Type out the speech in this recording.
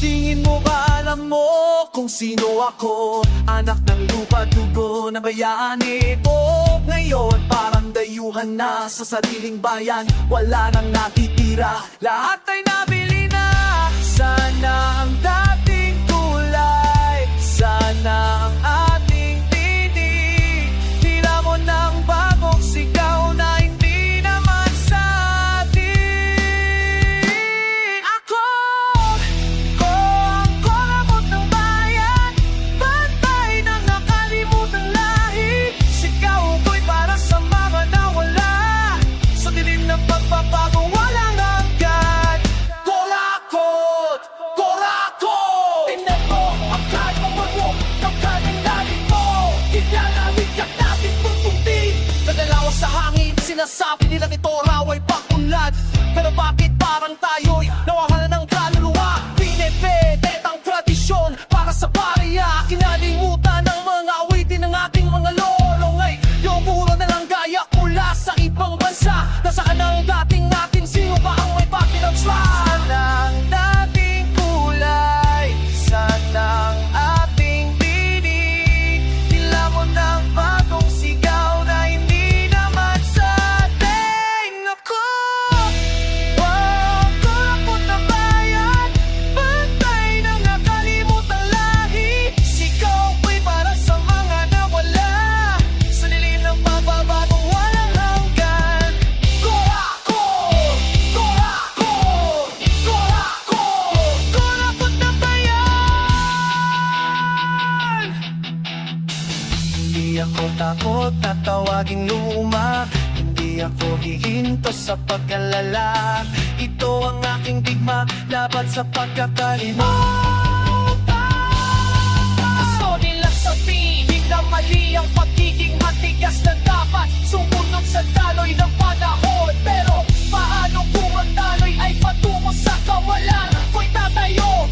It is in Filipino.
tingin mo ba alam mo kung sino ako? Anak ng lupa, dugo na bayani ko. Ngayon parang dayuhan na sa sariling bayan. Wala nang natitira, lahat ay nabili na. Sana ang dating kulay, sana ang ating tinig. Tila mo ng bagong sigaw na hindi naman sa atin. Ako ang koramot ng bayan, bantay ng nakalimutang lahi. Sigaw ko'y para sa mga nawala, sa dilim ng pagbabago walang hanggan. Korakot! Korakot! Tingnan mo ang kalmamagok ng kanindanin mo. Kinanawid ka natin tututin. Nadalawa sa hangin, sinasabi nila ito raw ay pakunlad. Pero bakit parang tayo'y nawawalan ng kaluluwa? Pinepedit ang tradisyon para sa barya. Kinalimutan ng mga awitin ng ating mga lolo. Ngayon muro na lang gaya mula sa ibang bansa. Nasaan ang dating natin? Sino ba ang may papinag-try? Sana ang dating kulay, sana ang ating tinig. Tila mo ng bagong sigaw na hindi naman sa atin. Ako korakot na bayan, bantay ng nakalimutang lahi. Sigaw ko'y para sa mga nawala, sa dilim ng pagbabagong walang hanggan. Korakot! Korakot! Korakot! Korakot na bayan! Hindi ako takot na tawaging luma, hindi ako hihinto sa pag-alala. Ito ang aking digma, laban sa pagkakalimutan. Gusto nila sabihin na mali ang pagiging matigas na dapat sumunod sa daloy ng panahon. Pero paano kung ang daloy ay patungo sa kawalan? Ko'y tatayo